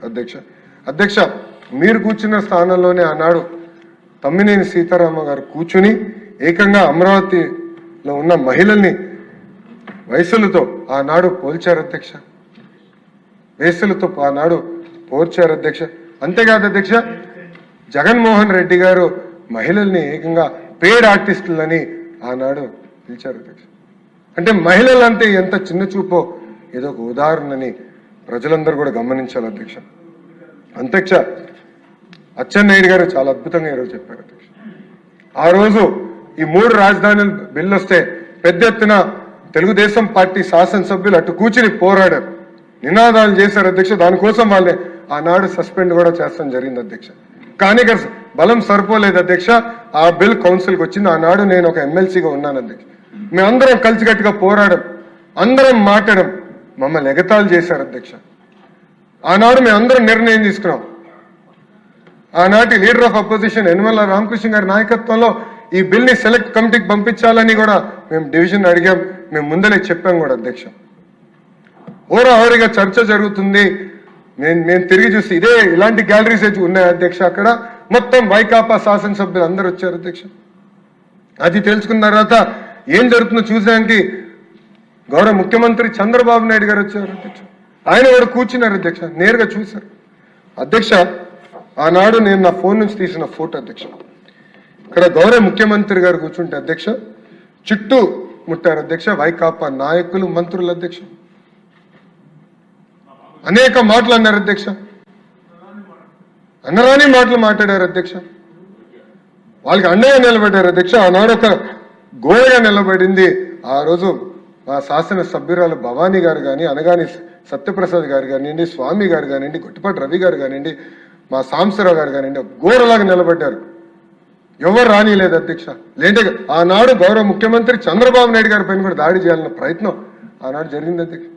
అధ్యక్ష మీరు కూర్చున్న స్థానంలోనే ఆనాడు తమ్మినేని సీతారామ గారు కూర్చుని ఏకంగా అమరావతిలో ఉన్న మహిళల్ని వయసులతో ఆనాడు పోల్చారు అధ్యక్ష. వయసులతో ఆనాడు పోల్చారు అధ్యక్ష. అంతేకాదు అధ్యక్ష, జగన్మోహన్ రెడ్డి గారు మహిళల్ని ఏకంగా పేడ్ ఆర్టిస్టులని ఆనాడు పిలిచారు అధ్యక్ష. అంటే మహిళలంటే ఎంత చిన్న చూపో ఏదో ఒక ఉదాహరణని ప్రజలందరూ కూడా గమనించాలి అధ్యక్ష. అధ్యక్ష అచ్చెన్నాయుడు గారు చాలా అద్భుతంగా ఈరోజు చెప్పారు అధ్యక్ష. ఆ రోజు ఈ 3 రాజధానుల బిల్లు వస్తే పెద్ద ఎత్తున తెలుగుదేశం పార్టీ శాసనసభ్యులు అటు కూర్చుని పోరాడారు, నినాదాలు చేశారు అధ్యక్ష. దానికోసం వాళ్ళే ఆనాడు సస్పెండ్ కూడా చేస్తాం జరిగింది అధ్యక్ష. కానీ బలం సరిపోలేదు అధ్యక్ష. ఆ బిల్ కౌన్సిల్కి వచ్చింది. ఆనాడు నేను ఒక ఎమ్మెల్సీగా ఉన్నాను అధ్యక్ష. మేమందరం కలిసికట్టుగా పోరాడం, అందరం మాట్లాడడం, మమ్మల్ని ఎగతాళి చేశారు అధ్యక్ష. ఆనాడు మేమందరం నిర్ణయం తీసుకున్నాం. ఆనాటి leader of opposition Yanamala Ramakrishna గారి నాయకత్వంలో ఈ బిల్ని సెలెక్ట్ కమిటీకి పంపించాలని కూడా మేము డివిజన్ అడిగాం, మేము ముందలే చెప్పాం కూడా అధ్యక్ష. హోరాహోరీగా చర్చ జరుగుతుంది. నేను తిరిగి చూసి ఇలాంటి గ్యాలరీస్ ఉన్నాయి అధ్యక్ష. అక్కడ మొత్తం వైకాపా శాసనసభ్యులు అందరూ వచ్చారు అధ్యక్ష. అది తెలుసుకున్న తర్వాత ఏం జరుగుతుందో చూసడానికి గౌరవ ముఖ్యమంత్రి చంద్రబాబు నాయుడు గారు వచ్చారు అధ్యక్ష. ఆయన కూడా కూర్చున్నారు అధ్యక్ష, నేరుగా చూశారు అధ్యక్ష. ఆనాడు నేను నా ఫోన్ నుంచి తీసిన ఫోటో అధ్యక్ష. ఇక్కడ గౌరవ ముఖ్యమంత్రి గారు కూర్చుంటే అధ్యక్ష చుట్టూ ముట్టారు అధ్యక్ష వైకాపా నాయకులు, మంత్రులు అధ్యక్ష. అనేక మాటలు అన్నారు అధ్యక్ష, అన్నరాని మాటలు మాట్లాడారు అధ్యక్ష. వాళ్ళకి అండగా నిలబడ్డారు అధ్యక్ష. ఆనాడు ఒక గోడగా నిలబడింది ఆ రోజు మా శాసన సభ్యురాలు భవానీ గారు కానీ, అనగాని సత్యప్రసాద్ గారు కానివ్వండి, స్వామి గారు కానివ్వండి, గుట్టిపాటి రవి గారు కానివ్వండి, మా సాంబశివరావు గారు కానివ్వండి, గోడలాగా నిలబడ్డారు. ఎవరు రానిలేదు అధ్యక్ష. లేదంటే ఆనాడు గౌరవ ముఖ్యమంత్రి చంద్రబాబు నాయుడు గారి పైన కూడా దాడి చేయాలన్న ప్రయత్నం ఆనాడు జరిగింది అధ్యక్ష.